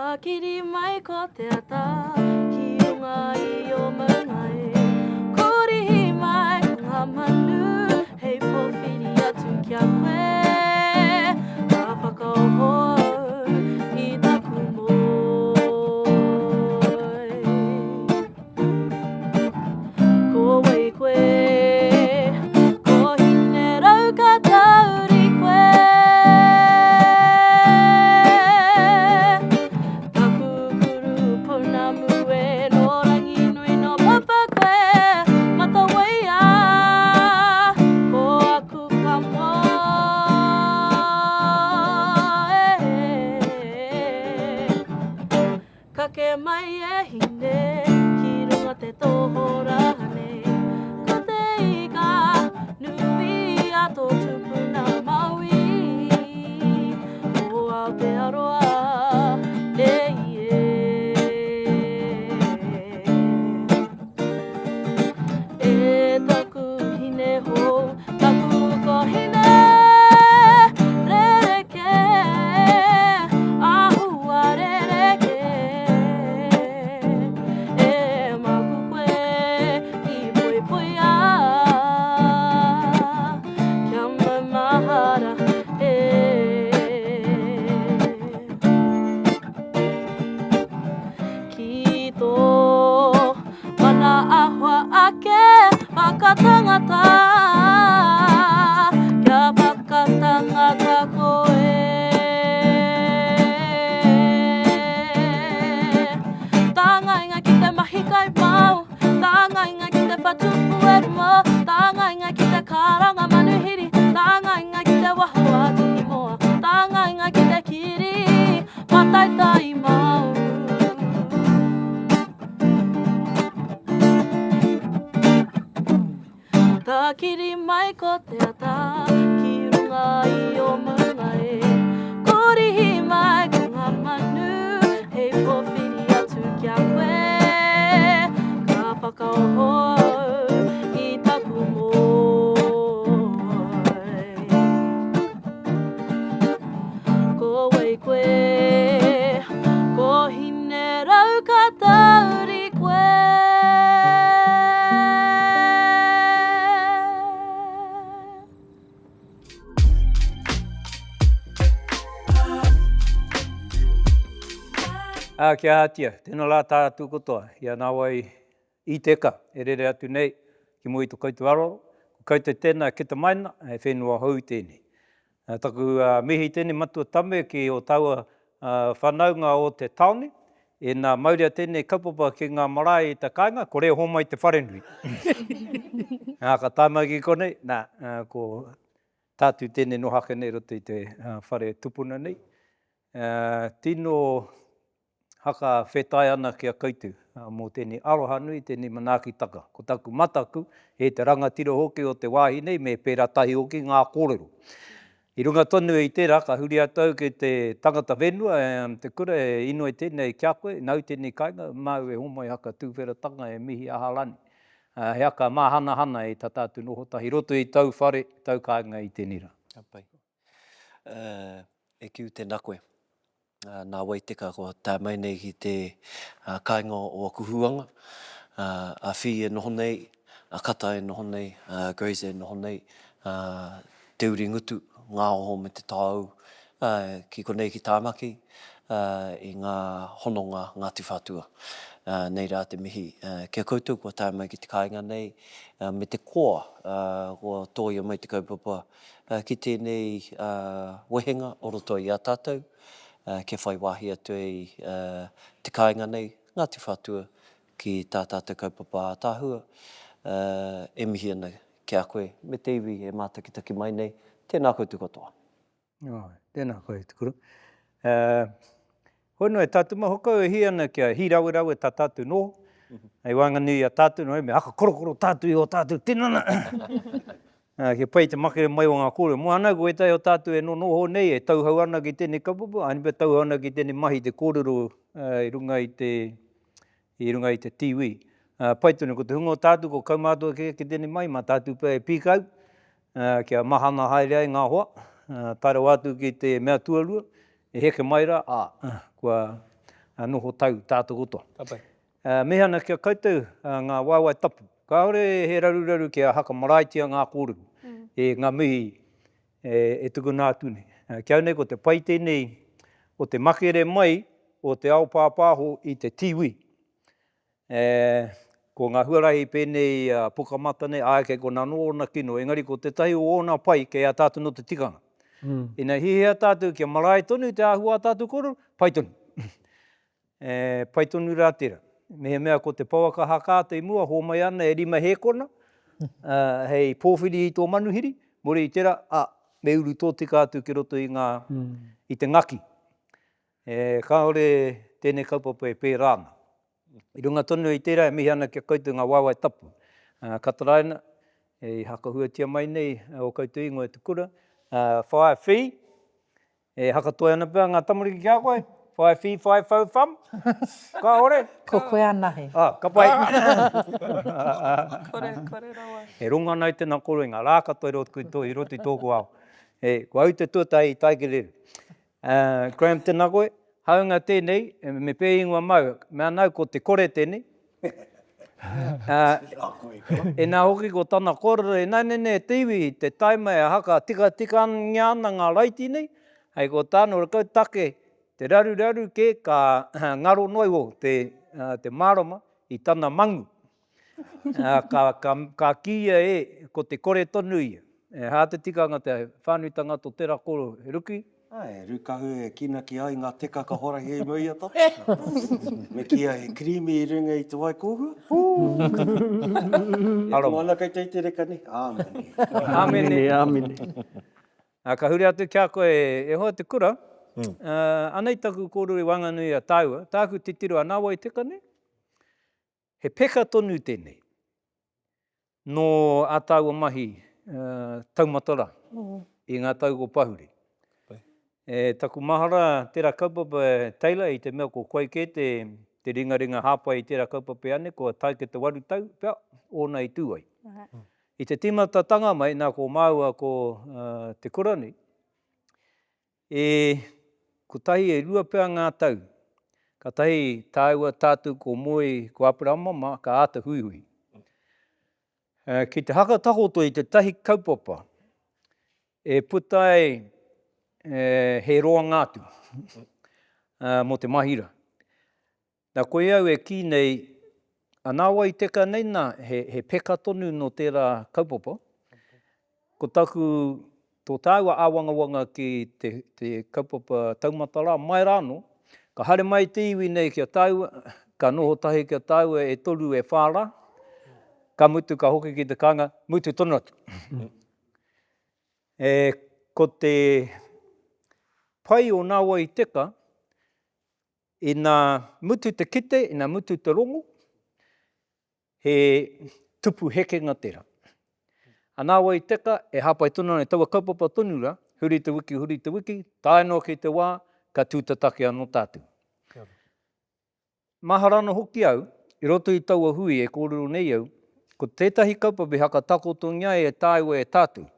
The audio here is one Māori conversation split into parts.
Tā kiri mai ko te ata, ki runga I o maungai. Korihi mai ngā manu, hei pōwhiri atu kia koe. Ka whakaoho I taku moi. Ko wei koe, ko hine rau ka tauri koe. Ke mai hine, ki runga te tohora hane. Ko te ika, nui a tō tupuna maui. O Aotearoa, ie. E taku hine hou, taku ko hine. Rereke, ahua rereke. Whakatangata, kia whakatangata koe. Tāngainga ki te mahikai mau, tāngainga ki te whatupu ermo, tāngainga ki te karanga manuhiri, tāngainga ki te wahua tini moa, tāngainga ki te kiri, mataitai mau. Tā kiri mai ko te ata, ki runga I o maungai. Korihi mai ko ngā manu, hei pōwhiri atu kia koe. Ka whakaoho I taku moi. Ko wei koe, ko hine rau ka tauri koe. Kia hatia, tēnā la tātou kotoa, ia nā wai I Teka, e rere atu nei, ki mo I tō koutou aroro, ko koutou tēnā ki te maina, e whenua hou tēnei. Taku mihi tēnei matua tame ki o taua whanaunga o te taone, e nā maurea tēnei kaupapa ki ngā marae I te kāinga, ko reo homai te wharenui. Ka tāmau ki konei, ko tātou tēnei no haka nei roto I te whare tupuna nei. Tino haka whetai ana ki a koutou mō tēnei aroha nui, tēnei manaakitaka. Ko taku mataku, he te rangatira hoki o te wāhi nei, me pērā tahi hoki ngā kōrero. I runga tonu I tērā, ka huri atau ki te tangata whenua, te kura e ino I tēnei kia koe, nau tēnei kāinga, mau e homai haka tūwheratanga e mihi ahalani. He aka māhana I tā tātou noho tahi roto I tau whare, tau kāinga I tēnei rā. E kiu tēnā koe. Nā wai teka ko tā mai nei ki te kāinga o kuhuanga, a whi e noho nei, a kata e noho nei, Grace e noho nei, te uri ngutu, ngā oho me te tāu, ki konei ki tāmaki, I ngā hononga Ngāti Whatua. Nei rā te mihi. Kia koutou kua tā mai ki te kāinga nei, me te koa, ko tōia mai te kaupapa, ki tēnei wehenga o roto I a tātou, ke whai wāhi atu I te kāinga nei, Ngāti Whatua, ki tā tātou kaupapa a tāhua, e mihi ana kia koe, me te iwi e mātakitaki mai nei, tēnā koutou katoa. Tēnā koe tukuru. Honua e tātou mahokau e hi ana kia hi rawe tā tātou noho, hei wanganui a tātou no, me haka korokoro tātou I o tātou tinana. Ke pai te makere mai o ngā kōrero. Mo ana koe tai o tātou e no noho nei, e tauhau ana ki tēnei kaupapa, anipa tauhau ana ki tēnei mahi te kōrero I runga I te tiwi. Pai tonu ko te hunga o tātou, ko kaumātua ki tēnei mai, mā tātou pai e pīkau, kia mahana haere ai ngā hoa, tāra wātu ki te mea tuarua, e heke mai rā, kua noho tau tātou kotoa. Tapai. Mehana kia koutou ngā waiwai tapu. Ka ore he raruraru kia haka maraitia ngā kōrero, ngā mihi e tuku nā tune. Kia nei ko te pai tēnei o te makere mai o te ao pāpāho i te tiwi. Ko ngā huarahi pēnei pukamata nei, kei ko nā nōna kino, engari ko te tahi o ōna pai kei a tātou no te tikanga. Ina hihea tātou kia marae tonu te āhua tātou koro, pai tonu. Pai tonu rā tera. Mea ko te pauaka hakāta i mua, hō mai ana e rima hēkona, hei pōwhiri i tō manuhiri, mori i tera, me uru tō tika atu ki roto i i te ngaki. Ka ore tēnei kaupapa e pē rāna. I runga tonu i tērā, e mihi ana kia koutou ngā waiwai tapu. Kataraina, e hakahuatia mai nei o koutou ingoa e tukura. Whae whi, e hakatoe ana pēr ngā tamariki kia koe. Whae whi, whae whau wham. Ka ore? Ko koe anahe. Ka pai. Kore rawa. E runga nei tēnā koro i ngā rā katoe i roto i tōku ao. Kua au te tuatai i taike reru. Graham, tēnā koe. Haunga tēnei, me pē ingoa mau, mea nau ko te kore tēnei. E nā hoki ko tāna kore, nai tiwi, te taima e haka tika ngiana ngā raiti nei, hei ko tāna kau take, te raru ke ka ngaro noi o te marama i tāna mangu. Ka kia ko te kore tonu ia. Hā te tikanga te whānuitanga tō tērā koro he ruki. Rukahu e kina ki ai ngā teka ka horahi e mai ata. Me kia he krimi i runga i te wai kōhua. Mana kai tei te reka ni? Āmene. Āmene. Ka huri atu kia koe e hoa te kura. Anei taku kōrero i wanganui a tāua. Tāku te tiro a nāwai teka ne. He peka tonu tēnei. No a tāua mahi taumatara i ngā tau ko pahuri. Taku mahara tērā kaupapa teila i te mea ko koe ke te ringaringa hāpai i tērā kaupapa ane, ko tai ke te waru tau, pia, ōna i tūai. I te tīmata tanga mai, nā ko māua ko te korani, ko tahi e rua pia ngā tau, ka tahi tāua tātou ko moe ko apurama, ka āta huihui. Ki te haka tahoto i te tahi kaupapa, e putai he roa ngātu mo te mahira. Nā koe au e ki nei, a nāwai teka nei nā, he peka tonu no tērā kaupapa. Ko taku tō tāua āwangawanga ki te kaupapa taumatara mai rāno, ka hare mai te iwi nei kia tāua, ka noho tahi kia tāua e toru e whāra, ka mutu ka hoki ki te kanga, mutu tonu atu. Ko te pai o nāwai teka, i nā mutu te kite, i nā mutu te rongo, he tupu hekenga tērā. A nāwai teka, e hāpai tonu nei taua kaupapa tonura, huri te wiki, tāino ki te wā, ka tūtatake anō tātou. Maharana hoki au, i roto i taua hui e kōrero nei au, ko tētahi kaupapi haka takoto ngia e tāua e tātou.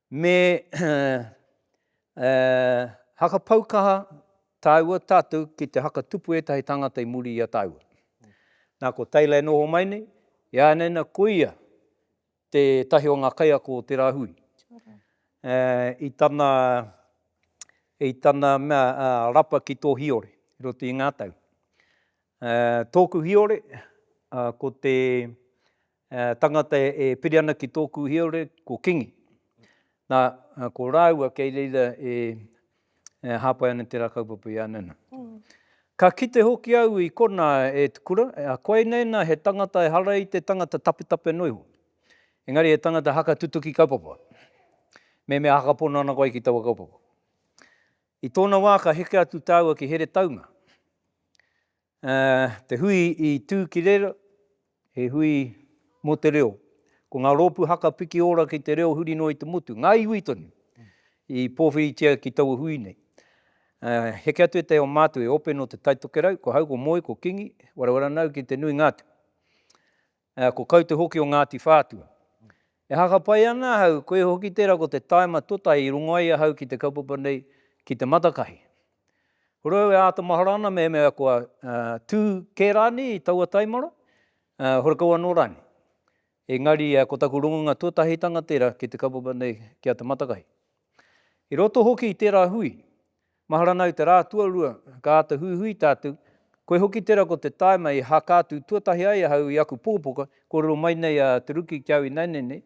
Me haka paukaha tāua tātou ki te haka tupu e tahi tangata i muri i a tāua. Nā ko teila e noho mai nei, ia nena koia te tahi o ngā kaiako o te rāhui. I tana mea rapa ki tō hiore, i roto i ngā tau. Tōku hiore, ko te tangata e piri ana ki tōku hiore, ko kingi. Nā, ko rāua kei reira hāpai ana tērā kaupapa i anana. Ka kite hoki au i kona e tukura, koe nei nā he tangata e hara i te tangata tapetape noiho. Engari he tangata haka tutuki kaupapa. Me mea haka pono ana koe ki taua kaupapa. I tōna wā ka heke atu tāua ki here taunga. Te hui i tū ki reira, he hui mo te reo. Ko ngā rōpu haka piki ora ki te reo huri no i te motu. Ngā iwi tonu i pōwhiritia ki taua hui nei. Heke atu e te o mātu e ope no te taitoke rau, ko hau, ko moe, ko kingi, warawara nau ki te nui ngātu. Ko koutou hoki o Ngāti Whatua. E haka pai ana hau, koe hoki tērā ko te taima tota i rongoia hau ki te kaupapa nei ki te matakahi. Horo e āta maharana me mea kua tū kē rāni i taua taimara, horakaua nō rāni. Engari, ko taku rongonga tuatahitanga tērā ki te kaupapa nei ki a te matakahi. I roto hoki i tērā hui, maharana i te rā tuarua, ka ata hui tātou, koe hoki tērā ko te taima i hakātu tuatahi ai hau i aku pōpoka, ko riro mai nei te ruki ki au i nainene,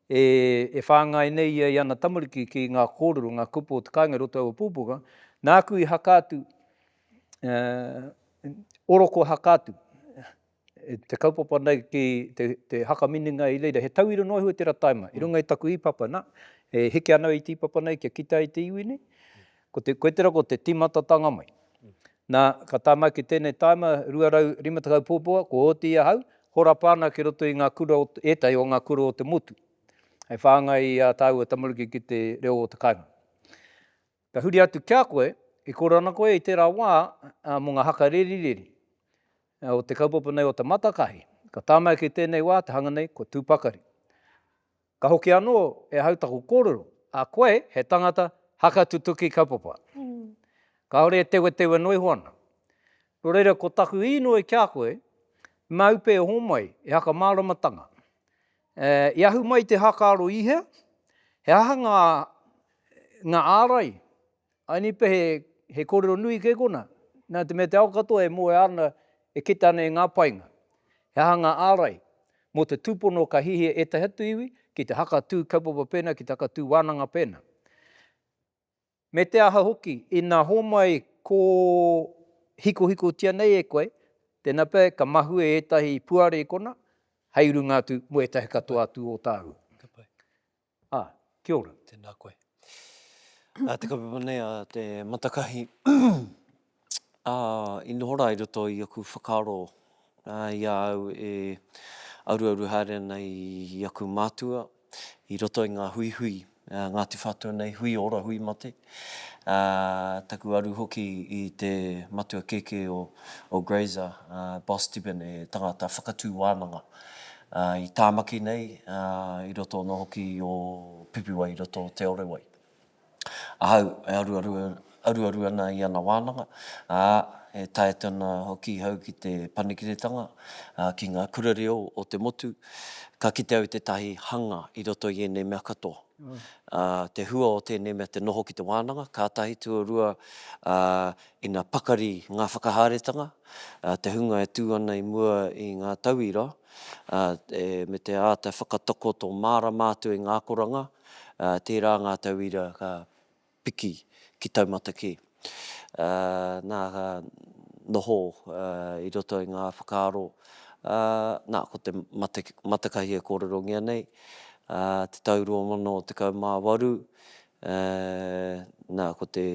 e whāngai nei i ana tamariki ki ngā kōrero, ngā kupo o te kāinga roto au pōpoka, nā aku i hakātu, oroko hakātu, te kaupapa nei ki te hakamininga i reira, he tauira noa hua tērā taima, i runga i taku i papa nā, e heke anau i ti papa nei kia kita i te iwi nei, koe tērā ko te timatatanga mai. Nā, ka tāmai ki tēnei taima, ruarau rimatakau pōpoa, ko oti ia hau, hora pāna ki roto i ngā kura o etai o ngā kura o te motu. Hei whāngai i a tāua tamariki ki te reo o te kāinga. Ka huri atu kia koe, i korana koe i tērā wā, mō ngā haka reri, o te kaupapa nei o te matakahi. Ka tāmai ki tēnei wā, te hanga nei, ko tūpakari. Ka hoki anō e hautako kōrero, a koe he tangata haka tutuki kaupapa. Ka hore e tewe noi hoana. Nō reira, ko taku ino e kia koe, maupe e homai, e haka māramatanga. I ahu mai te hakaaro ihea, he aha ngā ārai, ainipe he kōrero nui ke kona, nā te mea te ao katoa e moe ana e kita ana e ngā painga. He aha ngā ārai, mō te tūpono ka hihi e te hatu iwi, ki te haka tū kaupapa pēna, ki te haka tū wānanga pēna. Me te aha hoki, i nā homai ko hiko tia nei e koe, tēnā pē ka mahu e etahi puare e kona, hei runga atu mo etahi katoa atu o tāu. Ka pai. Kia ora. Tēnā koe. Te kaupapa nei a te matakahi, i nohora i roto i aku whakaaro, i au e auru haere nei i aku mātua, i roto i ngā hui, Ngāti Whatua nei, hui ora, hui mate. Taku aru hoki i te matua keke o Grazer, Boss Tippen, e tangata whakatū wānanga. I tāmaki nei, i roto no hoki o Pipiwai, i roto o Te Orewai. Ahau, e aru ana i ana wānanga, e tae tana hoki hau ki te panikiretanga, ki ngā kurareo o te motu, ka kite au te tahi hanga i roto i ene mea katoa. Te hua o tēnei mea te noho ki te wānanga, ka tahi tuarua ina pakari ngā whakahāretanga, te hunga e tū ana i mua i ngā tauira, me te āta whakatoko tō māra mātu i ngā koranga, tērā ngā tauira ka piki ki taumata ki. Nā noho i roto i ngā whakaaro, ko te matakahi e kōrerongia nei, te taurua mono o te kaumāwaru, ko te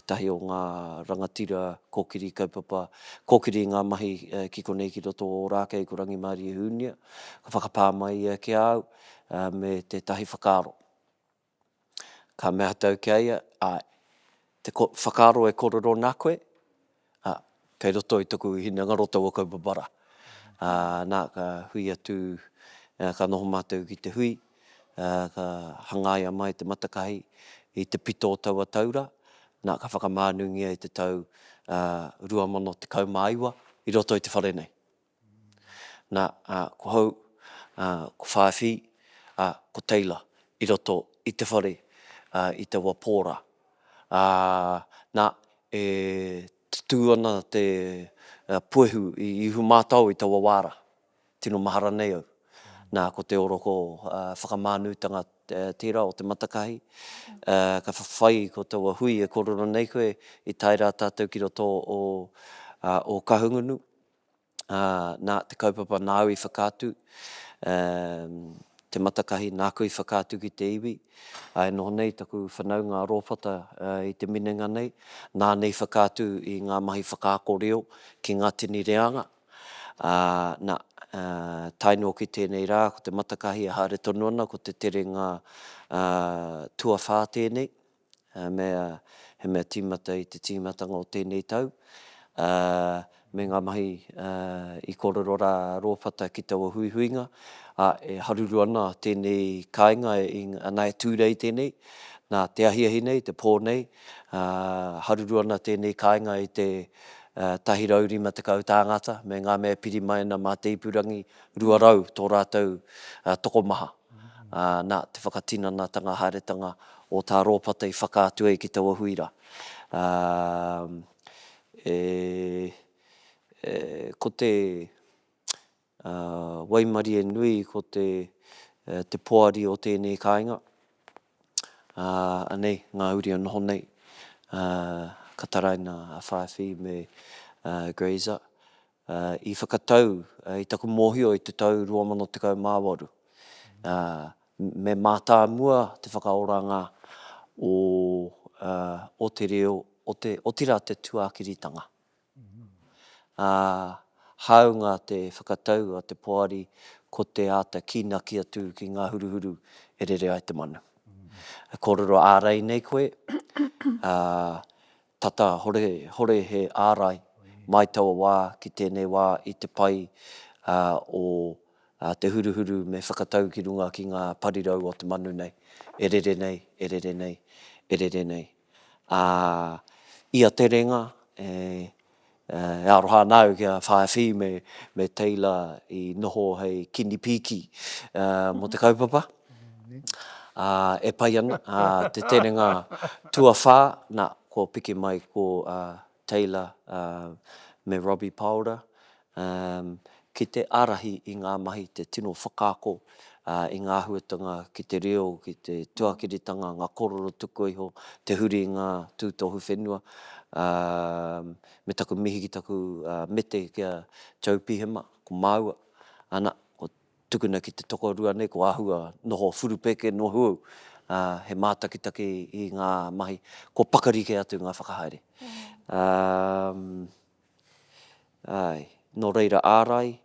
tahi o ngā rangatira kōkiri kaupapa, kōkiri ngā mahi ki konei ki roto o rākei ko rangi Māori e Hūnia, ka whakapā mai ki au, me te tahi whakaaro. Ka mea hatau ki aia, te whakaaro e kōrero nā koe, kei roto i tuku hinanga roto o kaupapara. Ka hui atu, ka noho mātou ki te hui, ka hangaia mai te matakahi i te pito o taua taura, ka whakamānungia i te tau 2019 i roto i te whare nei. Ko hau, ko whāwhi, ko teila i roto i te whare, i te wapora. E tū ana te puehu i ihu mātau i taua wāra, tino mahara nei au. Ko te oroko whakamānutanga tērā o te matakahi, ka whawhai ko taua hui e korona nei koe i taira tātou ki roto o kahungunu, te kaupapa nāu i whakātu, te matakahi nā koe i whakātu ki te iwi, noho nei taku whanau ngā rōpata i te minenga nei, nā nei whakātu i ngā mahi whakaako reo ki ngā tini reanga. Taino ki tēnei rā, ko te matakahi a haere tonu ana, ko te tere ngā tua whā tēnei, he mea tīmata i te tīmatanga o tēnei tau. Me ngā mahi i kōrero rā rōpata ki taua huihuinga, e haruru ana tēnei kāinga i nai tūrei tēnei, Nā te ahiahi nei, te pō nei, haruru ana tēnei kāinga i te tahi raurima te kau tāngata, me ngā mea piri mai ana mā te ipurangi, rua rau tō rātou tokomaha. Nā te whakatinanatanga, haeretanga o tā rōpata i whakaatua i ki taua huira. Ko te waimari e nui, ko te poari o tēnei kāinga. Anei, ngā uri o noho nei, kataraina a whawhi me Grazer. I whakatau, i taku mōhio i te tau 2018. Me mātā mua te whakaoranga o te reo, o tira te tuakiritanga. Haunga te whakatau a te poari ko te ata kinaki atu ki ngā huruhuru e rere ai te manu. Kōrero ārai nei koe, tata hore he ārai mai taua wā ki tēnei wā i te pai o te huruhuru me whakatau ki runga ki ngā parirau o te manu nei. E rere nei, e rere nei, e rere nei. Ia te renga, e aroha nau kia whawhi me Taylor i noho hei kini piki mo te kaupapa. E pai ana, te terenga tua whā, nā, ko piki mai ko Taylor me Robbie Powder. Ki te arahi i ngā mahi, te tino whakaako i ngā huatanga, ki te reo, ki te tuakiritanga, ngā kororo tuku iho, te huri i ngā tūtohu whenua, me taku mihi ki taku mete kia taupihema, ko maua, ana, ko tukuna ki te tokorua nei, ko ahua noho furupeke noho, he mātakitaki i ngā mahi, ko pakarike atu ngā whakahaere. Nō reira ārai,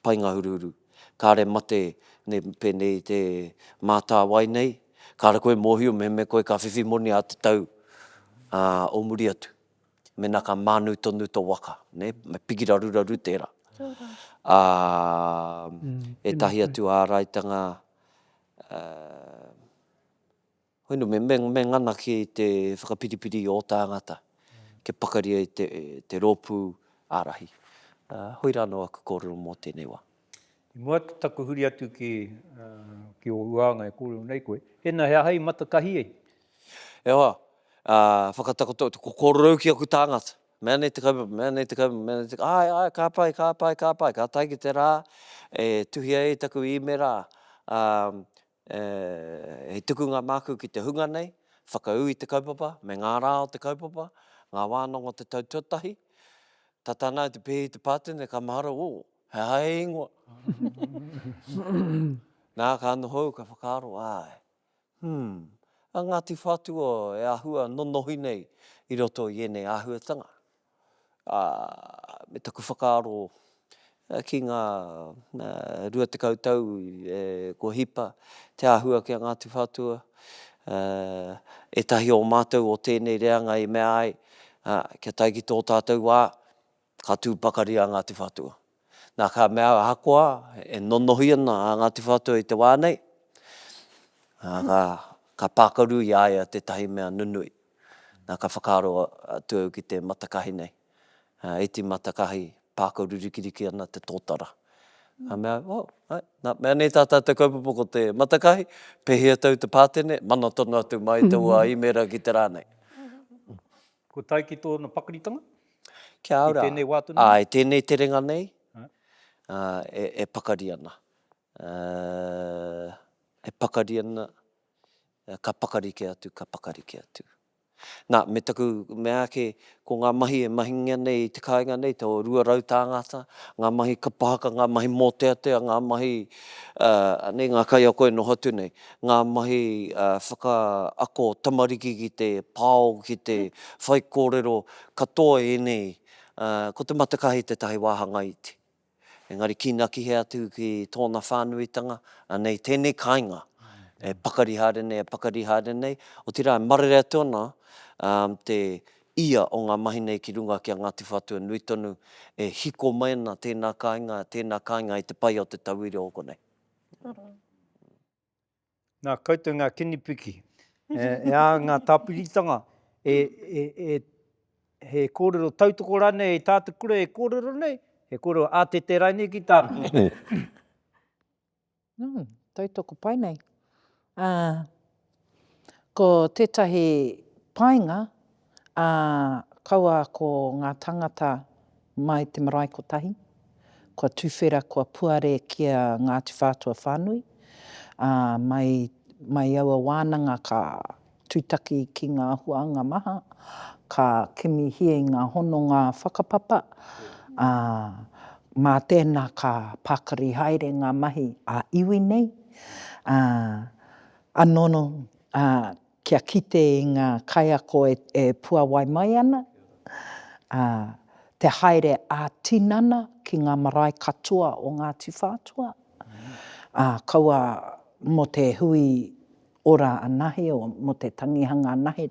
pai ngā huruhuru. Kāre mate ne pēnei te mātā wai nei, kāre koe mōhio me koe ka whiwhi moni a te tau o muri atu. Mena ka mānu tonu tō waka, ne? Me pikira ruraru tērā. E tahi atu āraitanga, hoino me ngana ki te whakapiripiri o tāngata, ke pakaria i te rōpū ārahi. Hoi rāno aku kōrero mō tēnei wā. I mua taku huri atu ki o uanga e kōrero nei koe. Hena hea hei matakahi ei? Ewa, whakatakoto, ko kōrero ki aku tāngata. Mea nei te kaupapa, mea nei te kaupapa, mea nei te kaupapa. Ai, ka pai, ka pai, ka pai. Ka tai ki te rā, e tuhia e taku i me rā. Hei tuku ngā māku ki te hunga nei, whakau i te kaupapa, me ngā rā o te kaupapa, ngā wānanga o te tautotahi. Tatana te pehi te pātene, ka mahara, he hae ingoa. Nā ka anohou, ka whakaaro, a Ngāti Whatua e ahua nonohi nei i roto i enei āhuatanga. Me taku whakaaro ki ngā rua te kautau ko hipa, te āhua ki a Ngāti Whatua. E tahi o mātou o tēnei reanga i mea ai, kia tai ki tō tātou wā, ka tūpakari a Ngāti Whatua. Nā ka mea hakoa, e nonohi ana a Ngāti Whatua i te wā nei, ka pākaru i aia te tahi mea nunui. Nā ka whakaaro atu au ki te matakahi nei. Iti matakahi, pākaru rikiriki ana te tōtara. Mea, mea nei tātā te kaupapa ko te matakahi, pehia tau te pātene, mana tonu atu mai taua i mera ki te rānei. Ko tai ki tōna pakaritanga? Kia ora. I tēnei wātuna? I tēnei te renga nei, e pakari ana. E pakari ana, ka pakarike atu, ka pakarike atu. Nā, me taku mea ke, ko ngā mahi e mahingia nei i te kāinga nei, tō rua rau tāngata, ngā mahi kapahaka, ngā mahi mōteatea, ngā mahi, nei ngā kai a koe no hotu nei, ngā mahi whakaako tamariki ki te pāo, ki te whai kōrero, katoa e nei, ko te matakahi te tahi wāhanga iti. Engari ki naki he atu ki tōna whānuitanga, nei tēnei kāinga, e pakari haere nei, e pakari haere nei, o tira e marere atu ana, te ia o ngā mahi nei ki runga ki a Ngāti Whatua nui tonu, e hiko mai ana tēnā kāinga i te pai o te tauire o konei. Nā koutou ngā kinipiki, E a ngā tāpiritanga he kōrero tautoko rane i tātu kura e kōrero nei, he kōrero a te te rane ki tātu. Tautoko pai nei. Ko tētahi painga, kaua ko ngā tangata mai te marae kotahi, kua tuwhera, kua puare kia Ngāti Whatua whānui, mai aua wānanga ka tūtaki ki ngā huanga maha, ka kimi hia i ngā hono ngā whakapapa, mā tēnā ka pakari haere ngā mahi a iwi nei, anono kia kite i ngā kaiako e puawai mai ana, te haere a tinana ki ngā marae katoa o Ngāti Whatua. Kaua mo te hui ora anahe o mo te tangihanga anahe,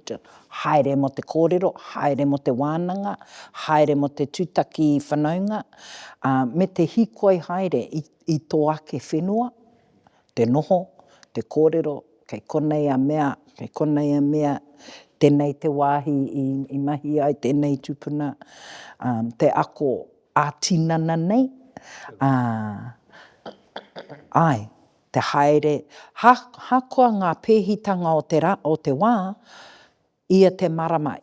haere mo te kōrero, haere mo te wānanga, haere mo te tūtaki i whanaunga, me te hikoi haere i tō ake whenua, te noho, te kōrero, kei konei a mea, tēnei te wāhi i mahi ai, tēnei tupuna, te ako a tinana nei, ai, te haere, hakoa ngā pēhitanga o te wā, ia te marama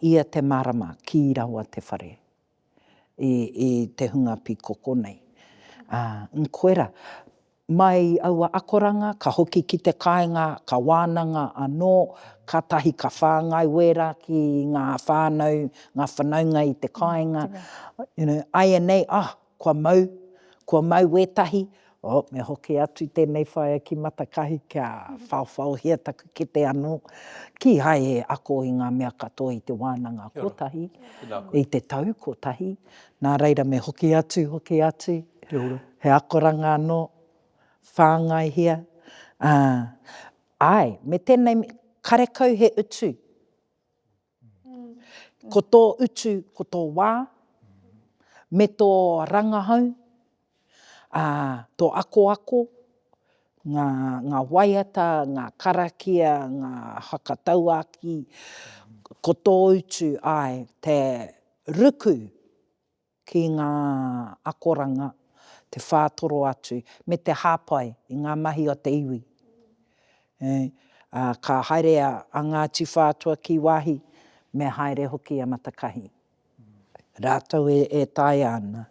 ki rawa te whare, i te hunga piko konei. Nkoera, mai aua akoranga, ka hoki ki te kāinga, ka wānanga anō, ka tahi ka whāngai wera ki ngā whānau, ngā whanaunga i te kāinga. Ai nei, kua mau wetahi, me hoki atu tēnei whaia ki matakahi kia whao hia taku ki te anō. Ki hai e ako i ngā mea katoa i te wānanga kotahi, i te tau kotahi. Nā reira me hoki atu. He akoranga anō, whāngai hia. Ai, me tēnei karekau he utu. Ko tō utu, ko tō wā, me tō rangahau, tō ako, ngā waiata, ngā karakia, ngā hakatauaki, ko tō utu ai, te ruku ki ngā akoranga, te whātoro atu, me te hāpai i ngā mahi o te iwi. Ka haere a Ngāti Whatua ki wāhi, me haere hoki a matakahi. Rātou e tae ana.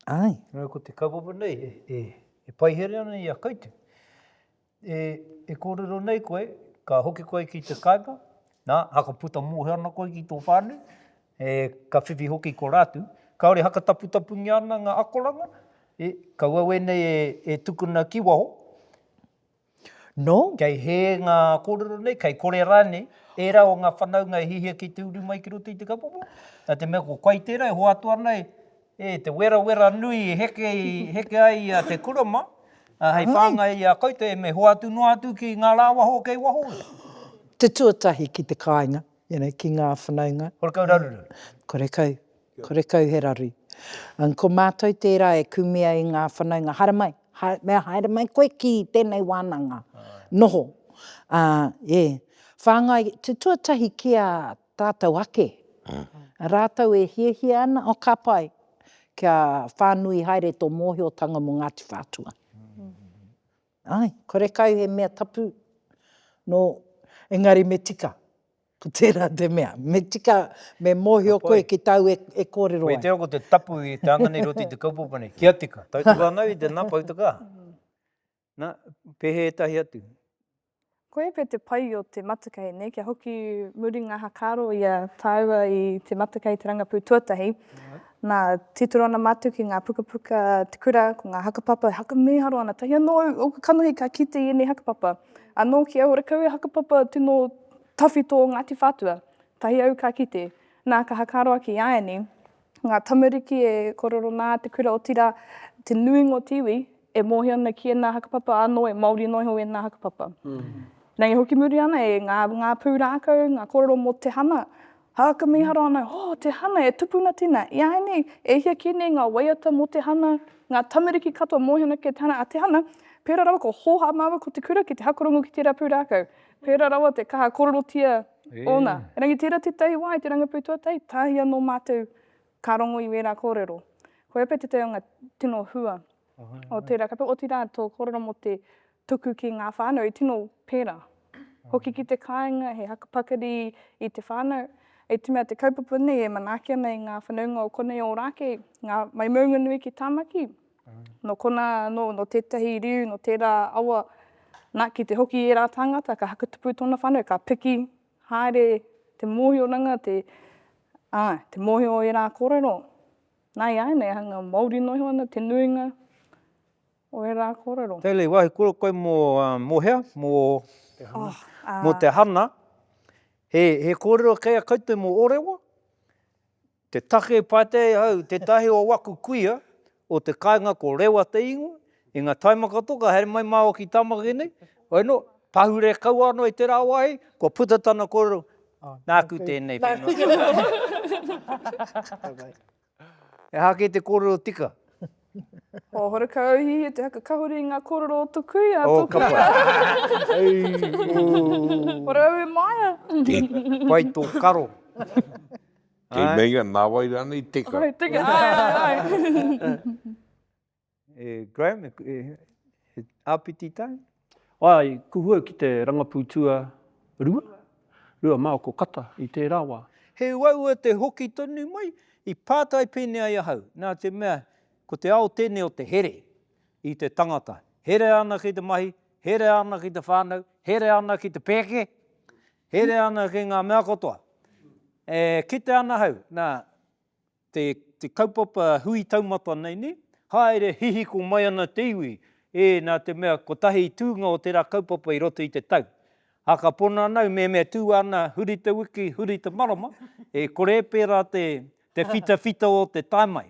Ai. Ko te kaupapa nei, e paihere ana i a koutou. E kōrero nei koe, ka hoki koe ki te kaipa, haka puta mōhe ana koe ki tō whānau, ka whiwhi hoki ko rātu, kaore haka tapu-tapungi ana ngā akoranga, ka wawe nei e tukuna ki waho. No. Kei he ngā kōrero nei, kei kore rāne, e rā o ngā whanaunga e hihia ki te uru mai ki roto i te kaupapa. Nā te mea ko kai tērā, e hoa atu ana te wera nui heke ai te kurama, hei whāngai i a koutou e me hoa atu noa atu ki ngā rā waho kei waho. Te tuatahi ki te kāinga, ki ngā whanaunga. Horekau raruru. Korekau he raru. Ko mātou tērā e kumia i ngā whanaunga, haere mai koe ki tēnei wānanga. Noho. Whāngai, te tuatahi ki a tātou ake. Rātou e hia ana o ka pai, kia whānui haere tō mōhiotanga mo Ngāti Whatua. Ai, korekau he mea tapu. No, engari me tika. Ko tērā te mea. Me tika, me mōhio koe ki tau e kōrero ai. Koe te ko te tapu i te anganei roti i te kaupapa nei. Kia tika. Tautuka anau i te nā pautaka. Nā, pehe e tahi atu. Koe pe te pai o te matakai nei, kia hoki muri ngā hakaro i a tāua i te matakai te rangapū tuatahi. Nā titurona mātu ki ngā pukapuka te kura, ko ngā hakapapa, haka meharo ana. Tahi anō, o ka kanohi ka kite i nei hakapapa. Anō ki au rekau e hakapapa tino tawhi tō Ngāti Whatua. Tahi au ka kite. Nā ka hakaroa ki aeni, ngā tamariki e kororo nā te kura o tira, te nuingo tiwi, e mohi ana ki nā hakapapa anō e Māori noiho e nā hakapapa. Nā hoki muri ana e ngā pūrākau, ngā kororo mō te hana, haka miharo ana, te hana e tupuna tina. Ia nei, e hia ki nei ngā waiata mō te hana, ngā tamariki katoa mohi ana ki te hana, a te hana, pērā rawa ko hoha māua ko te kura ki te hakorongo ki tērā pūrākau. Pērā rawa te kaha kororotia ona. Rangi tērā te tahi wā i te rangapū tuatai, tahi anō mātou ka rongo i wērā kōrero. Ko epe te te o ngā tino hua o tērā kapa o te rā tō kōrero mo te tuku ki ngā whānau i tino pērā. Hoki ki te kāinga, he hakapakari i te whānau. E te mea te kaupapa nei e manakia nei ngā whanaunga o konei o rāke, ngā mai maunga nui ki tāmaki. No kona, no tētahi riu, no tērā awa, nā ki te hoki e rā tāngata, ka hakatupu tōna whānau, ka piki, haere, te mōhio ranga, te mōhio e rā kōrero. Nā i ai nei, hanga Māori noho ana, te nuinga o e rā kōrero. Teile, wahi kura koe mō hea, mō te hana. He kōrero kea koutou mō orewa. Te take pātei hau, te tahi o waku kuia, o te kāinga ko rewa te ingo, i ngā taimaka here mai māo ki tāmaki nei. Oi no, pahure kau anō i te rā wai, ko puta tana kōrero. Nāku tēnei whenua. E hake te kōrero tika. O horaka auhi e te haka kahuri i ngā kōrero o tukui a O tuku. kapa. Ora au e maia. Pai tō karo. Kei mea nā wai rana i teka. Ai, teka, ai. Graham, āpiti tai? Ai, kuhua ki te rangapūtua rua mao ko kata i te rāwā. He waua te hoki tonu mai, i pātai pēne ai ahau. Nā te mea, ko te ao tēne o te here i te tangata. Here ana ki te mahi, here ana ki te whānau, here ana ki te pēke, here ana ki ngā mea kotoa. Ki te ana hau, nā, te kaupapa hui taumata nei ni, haere hihiko mai ana te iwi, nā te mea ko tahi tūnga o tērā kaupapa i roto i te tau. Haka pona nau, mea tū ana huri te wiki, huri te marama, kore pērā te whita o te taimai.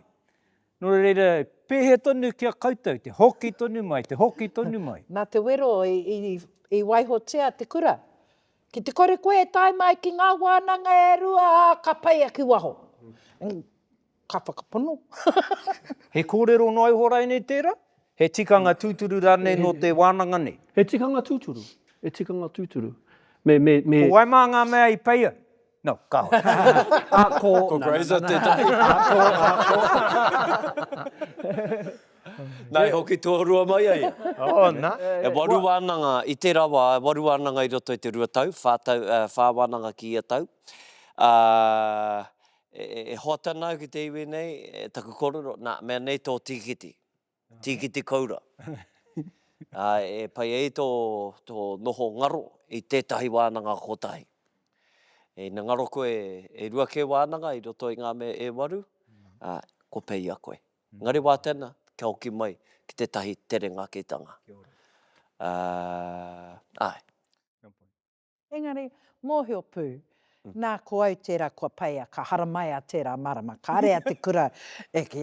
Nō reira, pēhe tonu kia koutou, te hoki tonu mai, te hoki tonu mai. Nā te wero i waihotea te kura. Ki te kore koe tai mai ki ngā wānanga e rua, ka pai aki waho. Ka whakapono. He kōrero no aihorai nei tērā? He tikanga tūturu rane no te wānanga nei? He tikanga tūturu. E tikanga tūturu. Ko waimā ngā mea i peia? No, kaho. Ko Grazer te tahi. Nai hoki tō rua mai ai. Nā. E waru wānanga i te rawa, waru wānanga i roto i te rua tau, whā wānanga ki ia tau. E hoa tanau ki te iwi nei, e taku kororo, nā, mea nei tō tīkiti. Tīkiti kaura. E pai ei tō noho ngaro i tētahi wānanga kotahi. Nā ngaro koe e rua ke wānanga i roto i ngā mea e waru, ko pei a koe. Ngari wā tēnā, kia hoki mai ki te tahi tere ngāketanga. Ai. Engari, mōhio pū, nā ko au tērā kua paia, ka hara mai a tērā marama, ka area te kura, e ki,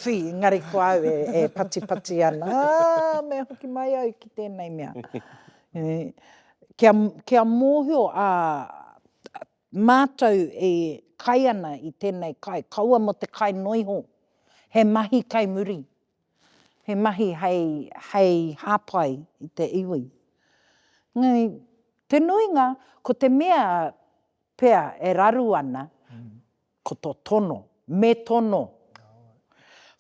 whi, engari ko au e pati ana, me hoki mai au ki tēnei mea. Kia mōhio a mātou e kai ana i tēnei kai, kaua mo te kai noiho, he mahi kai muri. He mahi hei hāpai i te iwi. Ngai, te nuinga, ko te mea pea e raru ana, ko tō tono, me tono.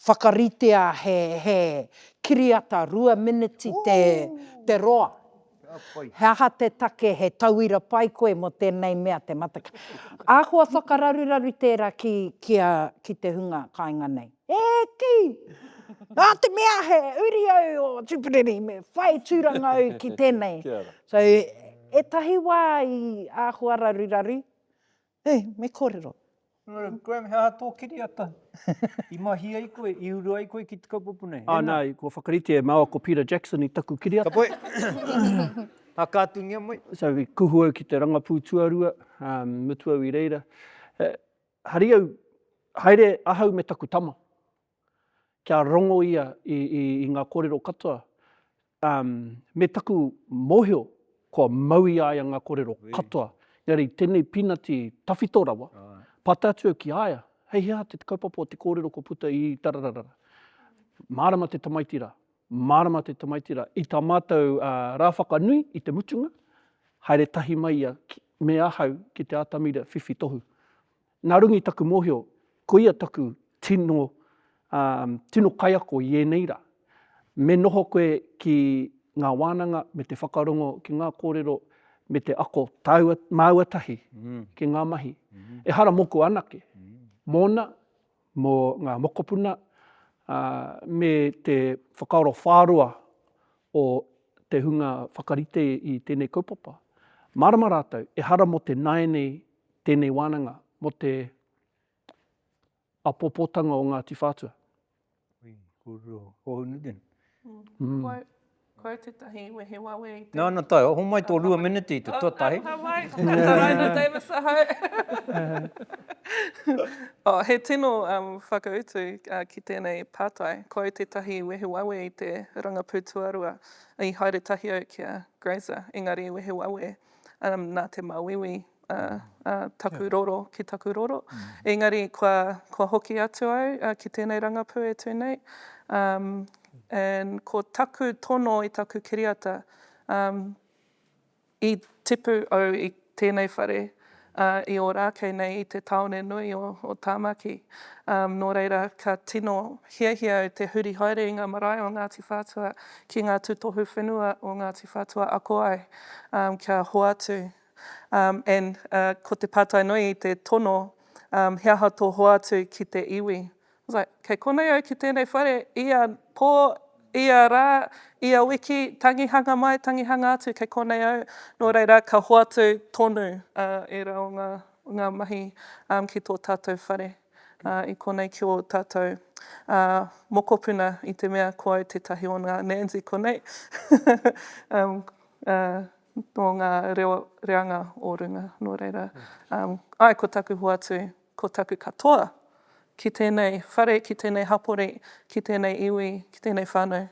Whakaritea he kiriata 2 miniti te roa. He aha te take, he tauira pai koe mo tēnei mea te mataka. Āhua whakararuraru tērā ki te hunga kāinga nei. Ki! Te mea he uri au o tupuriri, me whai tūranga au ki tēnei. So, e tahi wā i āhua raruraru. Me kōrero. Graham, hea tō kiriata. I mahi ai koe, i uru ai koe ki te kaupapa nei. Nā, ko whakarite e maua ko Peter Jackson i taku kiriata. Ka poe. A kātungia mai. So, i kuhu au ki te rangapū tuarua, mutua i reira. Hari au, haere ahau me taku tama. Kia rongo ia i ngā kōrero katoa. Me taku mōhio, kua maui aia ngā kōrero katoa. Ngari, tēnei pinati tawhito rawa. Patatua ki aia. Hei hea te kaupapa o te kōrero ko puta i tararara. Mārama te tamaitira. Mārama te tamaitira. I tā mātou rāwhakanui i te mutunga, haere tahi mai ia me ahau ki te atamira whiwhi tohu. Nā rungi taku mōhio, ko ia taku tino, tino kaiako i ēnei rā. Me noho koe ki ngā wānanga, me te whakarongo ki ngā kōrero, me te ako māuatahi ki ngā mahi. E hara moko anake. Mōna, mō ngā mokopuna, me te whakaoro whārua o te hunga whakarite i tēnei kaupapa. Marama rātou, e hara mo te naenei tēnei wānanga, mo te apopotanga o Ngāti Whatua. Kōrero, hōhunu tēnā. Koe tētahi wehe wawe i te... Nā tai, ho mai tō 2 miniti i te tuatahi. Hawai, Raina Davis ahau. He tino whakautu ki tēnei pātai. Koe tētahi wehe wawe i te rangapū tuarua i haere tahi au kia grazer, engari wehe wawe. Nā te mauiwi taku roro ki taku roro. Engari kua hoki atu au ki tēnei rangapū e tūnei. And ko taku tono i taku kiriata, i tipu au i tēnei whare, i o rākei nei i te taone nui o Tāmaki. Nō reira, ka tino hiahia o te huri haere i ngā marae o Ngāti Whatua ki ngā tūtohu whenua o Ngāti Whatua ako ai, kia hoatu. And ko te pātai nui i te tono, he aha tō hoatu ki te iwi. I was like, kei konei au ki tēnei whare, ia pō, ia rā, ia wiki, tangihanga mai, tangihanga atu, kei konei au. Nō reira, ka hoatu tonu e rā o ngā mahi ki tō tātou whare. I konei ki o tātou mokopuna i te mea ko au tētahi o ngā Nancy konei. O ngā reanga o runga, nō reira. Ai, ko taku hoatu, ko taku katoa. Ki tēnei whare, ki tēnei hapori, ki tēnei iwi, ki tēnei whānau.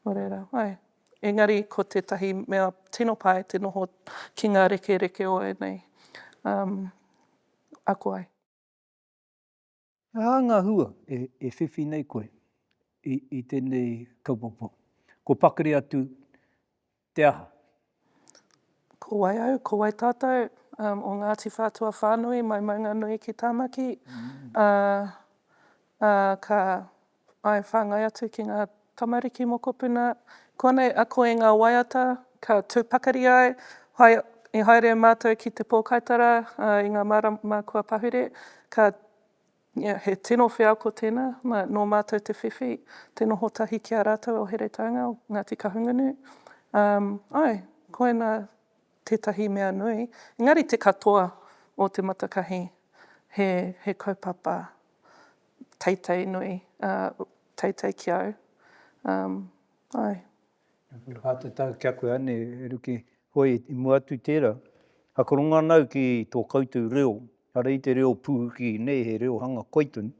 Nō reira, ai. Engari, ko tētahi mea tino pai, te noho ki ngā reke o e nei. Ako ai. Ngā hua e whiwhi nei koe i tēnei kaupapa. Ko pakari atu te aha. Ko wai au, ko wai tātou, o Ngāti Whatua whānui, mai maunga nui ki Tāmaki. Ka whāngai atu ki ngā tamariki mokopuna. Konei, a koe ngā waiata, ka tūpakari ai, i haere mātou ki te pōkaitara, i ngā marama kua pahure, he tino whiau ko tēnā, nō mātou te whiwhi, te noho tahi ki a rātou o here taunga, o Ngāti Kahungunu. Ai, koe nā tētahi mea nui. Engari te katoa o te matakahi, he kaupapa teitei nui, teitei ki au. Ai. Hātata kia koe ane, e ruki hoi i mua atu tērā. Hakaronga nau ki tō koutou reo, hara i te reo pūhuki nei, he reo hanga koituni.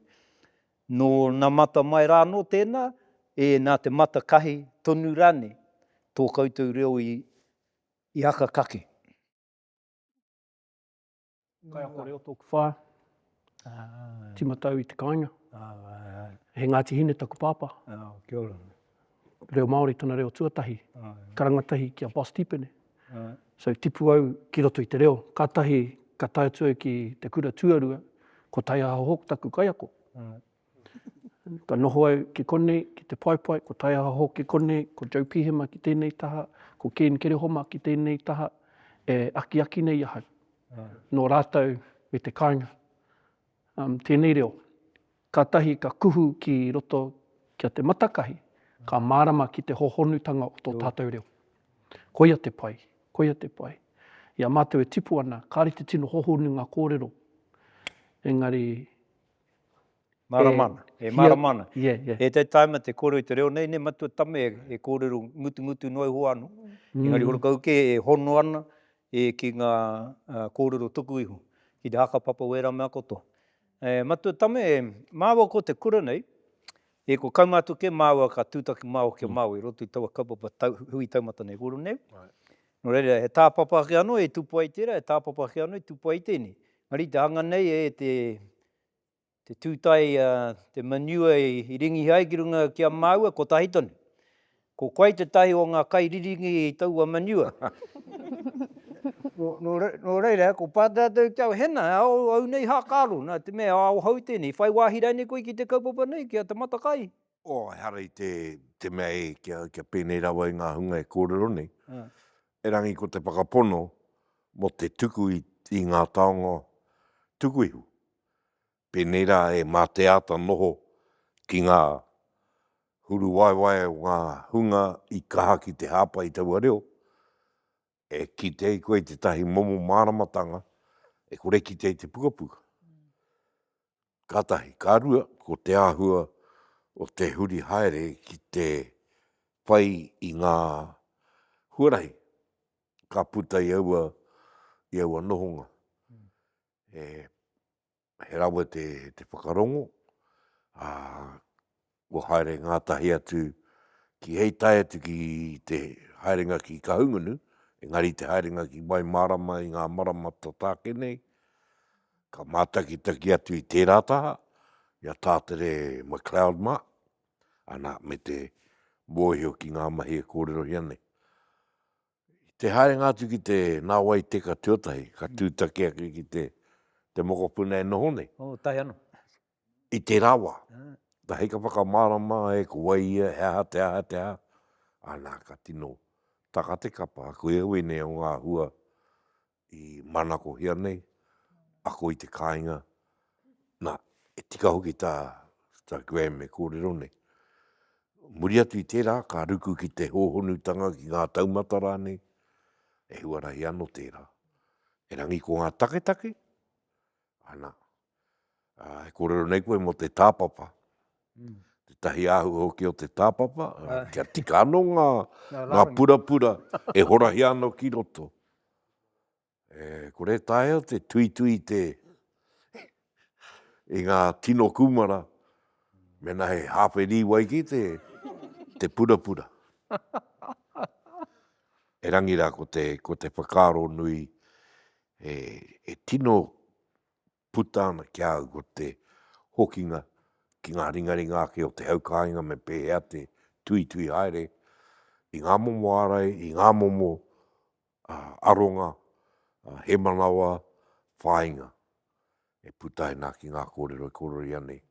Nō nā mata mai rā no tēnā, e nā te mata kahi tonu rane, tō koutou reo i aka kake. Kai ako reo tōku whā, timatau i te kāinga. He Ngāti Hine taku pāpā. Kia ora. Reo Māori tana reo tuatahi, karangatahi kia boss tipene. So tipu au ki roto i te reo, kātahi ka tae atu au ki te kura tuarua, ko tai aha hoku taku kaiako. Ka noho au ki konei, ki te paipai, ko tai aha hoku ki konei, ko Joe Pihema ki tēnei taha, ko Ken Kerehoma ki tēnei taha, e aki nei ahau. Nō rātou me te kāinga. Tēnei reo, kātahi ka kuhu ki roto kia te matakahi, ka mārama ki te hohonutanga o tō tātou reo. Koia te pai, koia te pai. Ia mātou e tipu ana, kāri te tino hohonu ngā kōrero. Engari... Maramana, maramana. Yeah. E te taima te kōrero i te reo nei, ne matua tame e kōrero ngutu noi ho anu. Engari horokauke e hono ana ki ngā kōrero tuku iho, ki te hakapapa wera mea kotoa. Matua tame e māua ko te kura nei, e ko kaumātuke māua ka tūtaki māua kia māua, i roto i taua kaupapa hui taumata nei kōrero nei. No reira, he tāpapa ki anō e tupu ai tērā, he tāpapa ki anō e tupu ai tēnei. Ngari te hanga nei e te tūtai, te manure i ringi hai ki runga kia māua, ko tahi tonu. Ko koe te tahi o ngā kairiringi i taua maniua. No reira, ko pātā tau tau hena, au nei hākaro, nā te mea au hau tēnei, whai wāhi nei koe ki te kaupapa nei, kia te matakai. Harei te mea e kia pēnei rawa i ngā hunga e kōrero nei. E rangi ko te whakapono mo te tuku i ngā taonga tuku ihu. Pēnei rā e mā te ata noho ki ngā huru waiwai o ngā hunga i kaha ki te hapa i taua reo. E ki te koe te tahi momo māramatanga, e kore ki te pukapuka. Kātahi, kārua, ko te āhua o te huri haere ki te whai i ngā huarahi. Ka puta i aua nohonga. He rawa te whakarongo. Ko haere ngātahi atu ki hei tai atu ki te haerenga ki Kahungunu, engari te haerenga ki mai marama i ngā maramata tākenei, ka mātakitaki atu i tērā taha, ia tātere McLeod mā, ana me te mōhio ki ngā mahi e kōrero hianei. Te haerenga atu ki te Ngāwai Teka tuatahi, ka tūtake aki ki te mokopuna e noho nei. Tahi anō. I te rawa. Ta hei ka whakamārama e ko waia, te aha. Ana ka tino taka te kapa, ko e ue nei o ngā hua i manako hia nei, ako i te kāinga. Nā, e tika hoki tā Graham e kōrero nei. Muri atu i tērā, ka ruku ki te hōhonutanga ki ngā taumata rānei, e huarahi anō tērā. E rangi ko ngā take, ana, e kōrero nei koe mo te tāpapa. Te tahi ahu hoki o te tāpapa, kia tika anō ngā pura, e horahi anō ki roto. Kore tae o te tui i ngā tino kumara, mena he hāperi wai ki te pura. E rangi rā ko te whakaro nui, e tino putana kia au ko te hokinga ki ngā ringaringa ki o te haukāinga me pēhea te tui haere, i ngā momo arai, i ngā momo aronga, he manawa, whāinga, e putai nā ki ngā kōrero ia nei.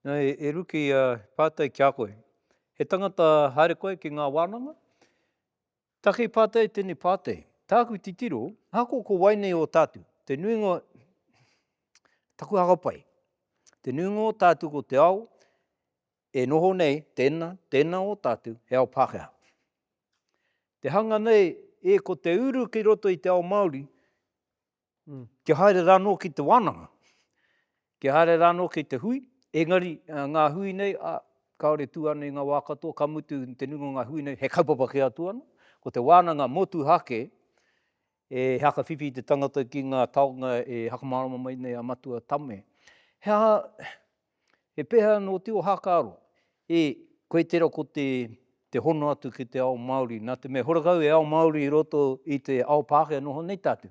E ruki pātai ki a koe. He tangata haere koe ki ngā wānanga. Take pātai tēnei pātai. Tāku ti tiro, hako ko wainei o tātu. Te nuinga, taku hakapai. Te nuinga o tātu ko te ao, e noho nei, tēnā o tātu, he ao Pākehā. Te hanga nei, e ko te uru ki roto i te ao Māori, ki haere rānō ki te wānanga. Ki haere rānō ki te hui, engari ngā hui nei, kaore tū ana i ngā wā katoa, ka mutu te nunga ngā hui nei, he kaupapa ki atu ana. Ko te wānanga motu hake, e haka whiwhi te tangata ki ngā taonga e hakamārama mai nei a matua tame. He pēhea no te o hākaro, koe tera ko te hono atu ki te ao Māori, nā te mea horakau e ao Māori i roto i te ao Pākehā noho nei tātu.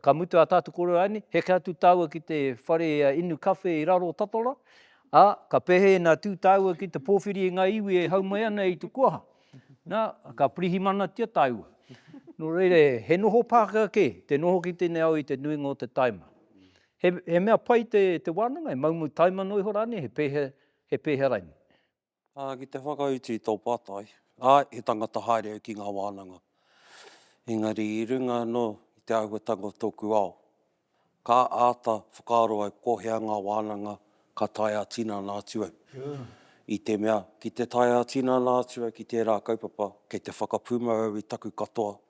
Ka mutu a tātu kōrero aini, heke atu tāua ki te whare inu kawhe i raro o Tatora, ka pehe nā tū tāua ki te pōwhiri i ngā iwi e hau mai ana i te kuaha. Nā, ka prihi mana tia tāua. No reire, he noho Pākehā ke, te noho ki tēnei au i te nuinga o te taima. He mea pai te wānanga, e maumu taima noi horani, he pēhea raini. Ki te whakauti i tō pātai, he tangata haere au ki ngā wānanga. Engari, i runga no i te ahuatanga tōku ao, ka āta whakaaro ai kohea ngā wānanga, ka tae a tina nā tuau. I te mea, ki te tae a tina nā tuau ki tērā kaupapa, kei te whakapuma au i taku katoa,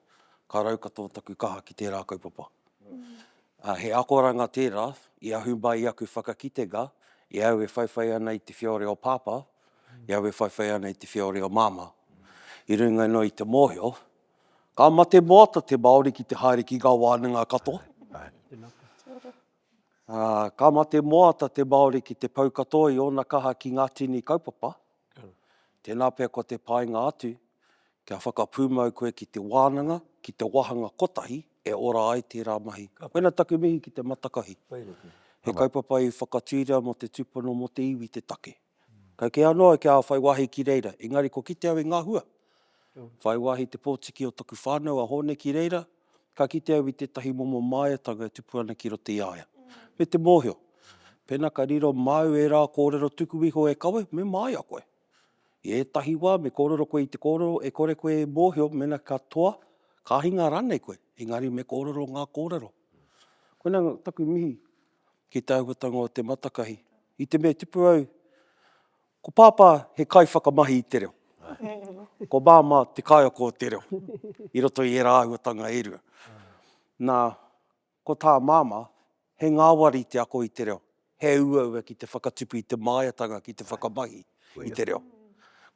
ka rau katoa taku kaha ki tērā kaupapa. He akoranga tērā, i ahu mai aku whakakitenga, i au e whaiwhai ana i te whiore o pāpā, i au e whaiwhai ana i te whiore o māma. I runga no i te mōhio, ka mate moata te Māori ki te haere ki ngā wānanga katoa. Ka mate moata te Māori ki te pau katoa i ona kaha ki Ngāti ni kaupapa. Tēnā pēr ko te painga atu, kia whakapūmau koe ki te wānanga, ki te wahanga kotahi, e ora ai tērā mahi. Wena taku mihi ki te matakahi. He kaupapa i whakatūria mo te tupano mo te iwi te take. Ka ke anoa ke a whai wahi ki reira. Engari ko kite au i ngā hua. Whai wahi te pōtiki o taku whānau a hone ki reira. Ka kite au i tētahi momo māiatanga e tupu ana ki roto i aia. Me te mōhio. Pēnā ka riro mau e rā kōrero tuku iho e kawe, me mai a koe. I ētahi wā, me kōrero koe i te kōrero, e kore koe e mōhio, mena ka toa, ka hinga ranei koe. Engari me kōrero ngā kōrero. Koina taku mihi ki te auatanga o te matakahi. I te mea tupu au, ko pāpā he kai whakamahi i te reo. Ko māma te kaiako o te reo. I roto i e rā auatanga e rua. Nā, ko tā māma, he ngāwari te ako i te reo. He uaua ki te whakatupu i te māiatanga ki te whakamahi i te reo.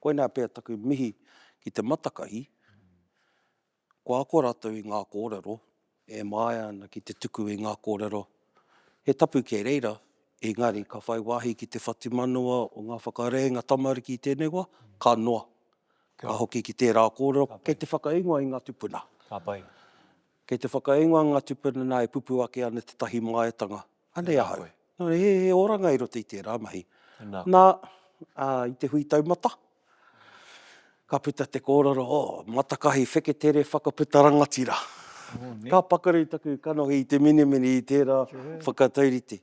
Koina pēr taku mihi ki te matakahi, ko ako rātou i ngā kōrero, e mai ana ki te tuku i ngā kōrero. He tapu ke reira, engari ka whai wahi ki te whatimanua o ngā whakareinga tamariki i tēnei wā, ka noa. Ka hoki ki tērā kōrero, kei te whakaingoa i ngā tupuna. Ka pai. Kei te whakaingoa ngā tupuna nā e pupu ake ana te tahi māiatanga. Anei ahau. No, he oranga i roto i tērā mahi. Nā, i te hui taumata, ka puta te kōrero, matakahi wheketere whakaputa rangatira. Ka pakari taku kanohi i te minimini i tērā whakatauriti.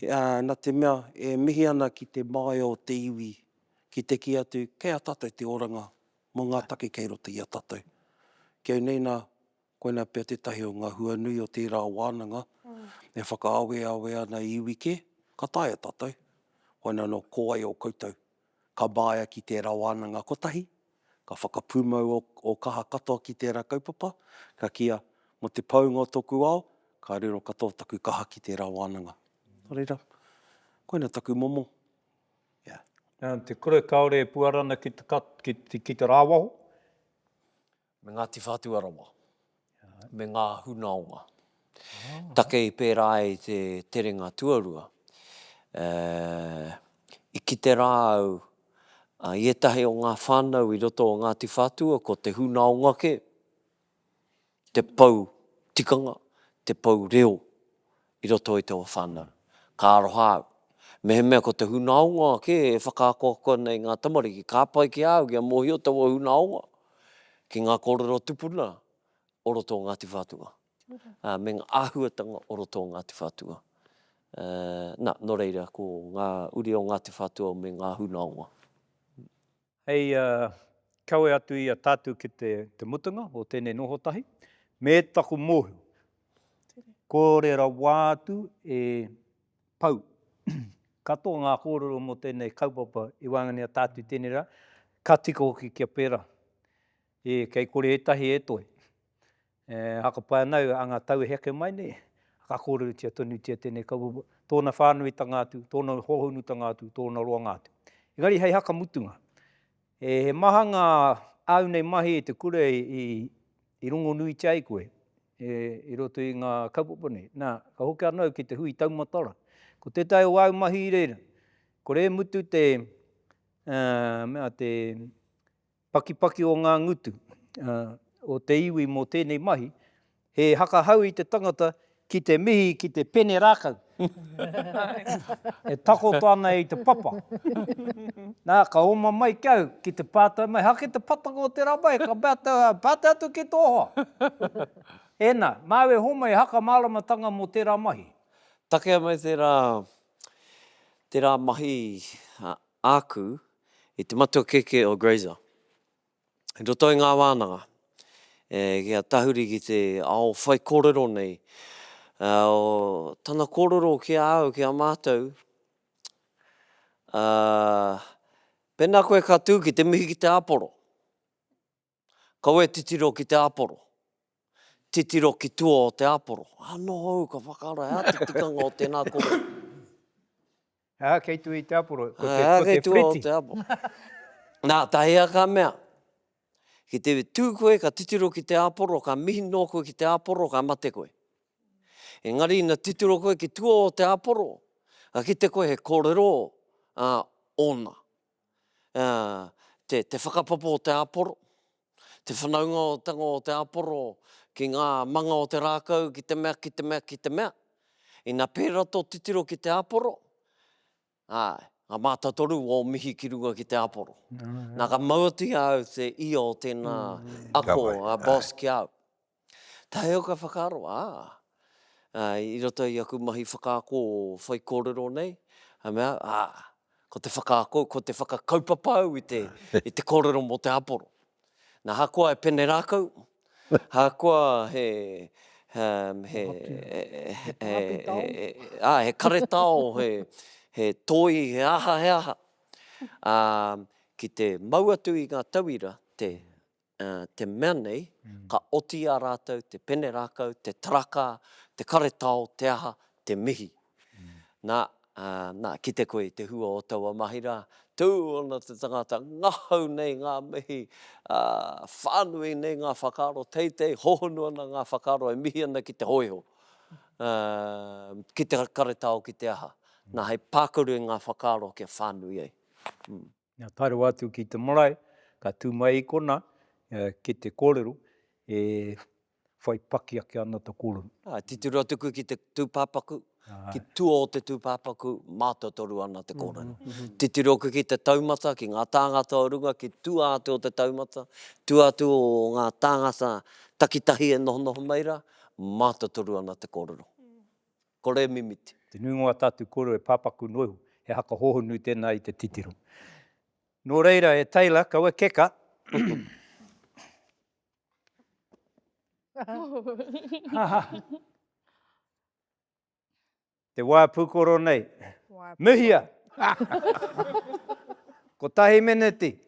Nā te mea, e mihi ana ki te mai o te iwi, ki te ki atu, kei a tātou te oranga, mō ngā take kei roto i a tātou. Kei nei nā, koina pēr tētahi o ngā hua nui o tērā wānanga, e whakaawe ana i iwi ke, ka tae a tātou. Koina no kōai o koutou, ka māia ki tērā wānanga kotahi, ka whakapūmau o kaha katoa ki tērā kaupapa, ka kia mo te paunga o tōku ao, ka riro katoa taku kaha ki tērā wānanga. Reira, koina taku momo. Te kore kaore e puarana ki te rāwaho? Me Ngāti Whatua rawa. Me ngā hunaonga. Take i pērā i te terenga tuarua. I ki te rā au, i etahi o ngā whānau i roto o Ngāti Whatua, ko te hunaonga ke, te pau tikanga, te pau reo, i roto i te o whānau. Ka aroha au. Me he mea ko te hunaonga ke, e whakaakoa nei ngā tamariki, ka pai ki au, kia mōhio te o hunaonga, ki ngā kōrero tupuna, o roto o Ngāti Whatua. Me ngā āhuatanga o roto o Ngāti Whatua. No reira, ko ngā uri o Ngāti Whatua me ngā hunaonga. Hei, kaue atu i a tātou ki te mutunga o tēnei nohotahi. Me taku mōhio. Kōrera wātu e pau. Katoa ngā kōrero mo tēnei kaupapa i wangani a tātou tēnei rā. Ka tika hoki kia pērā. Kei kore etahi e toi. Haka pai anau, anga tau e heke mai nei. Ka kōrero tia tonu tia tēnei kaupapa. Tōna whānui tangātu, tōna hohonu tangātu, tōna roa ngātu. Engari hei haka mutunga. He maha ngā au nei mahi e te kure i rongo nui te ai koe. I roto i ngā kaupapa nei. Nā, ka hoki anau ki te hui taumatara. Ko tētai o au mahi i reira. Ko re mutu te pakipaki o ngā ngutu o te iwi mō tēnei mahi, he haka hau i te tangata ki te mihi ki te pene rākau. E tako tāna i te papa. Nā, ka oma mai kau ki te pātai mai. Hake te patanga o te rabai, ka pātai atu ki tō hoa. Ena, mau e homa i haka māramatanga mō tērā mahi. Takea mai tērā mahi āku i te matua keke o Grazer. I roto i ngā wānanga, kia tahuri ki te ao whai kōrero nei. O tana kōrero kia au, kia mātou. Pēnā koe ka tū ki te mihi ki te aporo. Kaue titiro ki te aporo. Titiro ki tua o te aporo. No hau, ka whakaara, te tikanga o tēnā kōrero. Kei tu i te aporo, ko Kei te tua o friti. te aporo. Nā, tahea ka mea. Ki te tū koe, ka titiro ki te aporo, ka mihi no koe ki te aporo, ka mate koe. Engari, na titiro koe ki tua o te aporo, ka ki te koe he kōrero ona. Te whakapapo o te aporo, te whanaunga o tanga o te aporo, ki ngā manga o te rākau, ki te mea, ki te mea, ki te mea. I nā pēra tō titiro ki te aporo, ngā mātatoru o mihi ki runga ki te aporo. Nā ka mauti au te io o tēnā ako, a boss ki au. Tā heo ka whakaaro, i roto i aku mahi whakaako o whai kōrero nei, mea, ko te whakaako, ko te whakakaupapau i te kōrero mo te aporo. Nā hakoa e pene rākau, hakoa he karetao, he toi, he aha. Ki te mauatu i ngā tauira, te mea nei, ka oti a rātou, te pene rākau, te taraka, te karetao, te aha, te mihi. Nā, ki te koe, te hua o taua mahira, tū ona te tangata, ngahau nei ngā mihi, whānui nei ngā whakaaro, teitei, hohonua na ngā whakaaro, e mihi ana ki te hoiho. Ki te karetao, ki te aha. Nā hei pākuru i ngā whakaaro kia whānui ei. Nā taru atu ki te marae, ka tū mai i kona, ki te kōrero, e whai paki ake ana te kōrero. Tituru atu ki te tūpāpaku, ki tua o te tūpāpaku, mātotoru ana te kōrero. Tituru oku ki te taumata, ki ngā tāngata o runga, ki tua atu o te taumata, tua atu o ngā tāngata takitahi e nohonoho meira, mātotoru ana te kōrero. Kore e mimiti. Te nungoa tātu kōrero e pāpaku noihu, he haka hohonu tēnā i te titiro. Nō reira e Taylor, kaua keka. Te wā pūkoro nei. Mihia! Ko tahi meneti.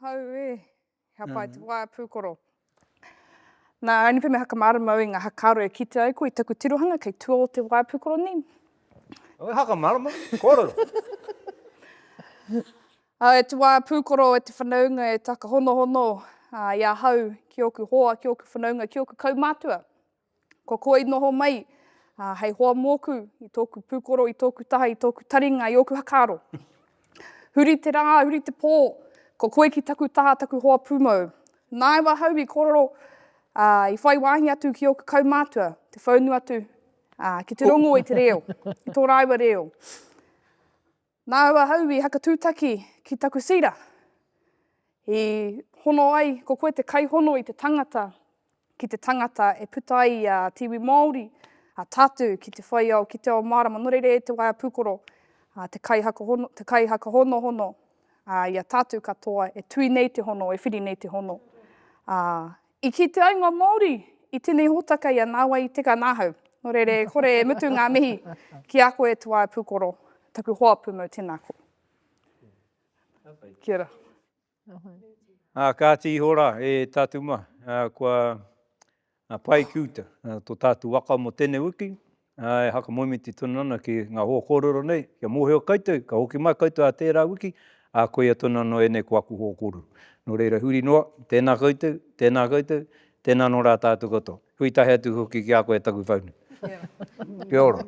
Hau hea pai te wā pūkoro. Nā, aini pēme haka maramau i ngā hakaro e kite ai ko i taku tirohanga kei tua o te wā pūkoro ni. Oi, haka marama, kōrero. E te wā pūkoro e te whanaunga e taka hono, ia hau ki oku hoa, ki oku whanaunga, ki oku kaumātua. Ko koe noho mai, hei hoa mōku, i tōku pūkoro, i tōku taha, i tōku taringa, i oku hakaro. Huri te rā, huri te pō, ko koe ki taku taha, taku hoa pūmau. Nā iwa hau i kōrero, i whai wāhi atu ki oku kaumātua, te whaunu atu, ki te rongo i te reo, i tō raiwa reo. Nā iwa hau i haka tūtaki ki taku sira. I hono ai, ko koe te kaihono i te tangata, ki te tangata e puta ai te iwi Māori, tātu ki te whai au, ki te ao marama, no reire e te waia pūkoro, te kai haka hono, ia tātu katoa, e tui nei te hono, e whiri nei te hono. I ki te ainga Māori, i tēnei hōtaka ia nā wai i teka nāhau. No reire, kore e mutu ngā mihi ki a koe te waia pūkoro, taku hoa pūmau tēnā koe. Kia ora. Ka ti hora e tātu ma, kua pai kiuta, tō tātu waka mo tēnei wiki, e haka moimiti tonu ana ki ngā hoa kōrero nei, kia mōheo koutou, ka hoki mai koutou a tērā wiki, a koe a tonu ana e nei ko aku hoa kōrero. Nō reira huri noa, tēnā koutou, tēnā nō rā tātou katoa. Hui tahi atu hoki ki a koe taku whaunu. Kia ora.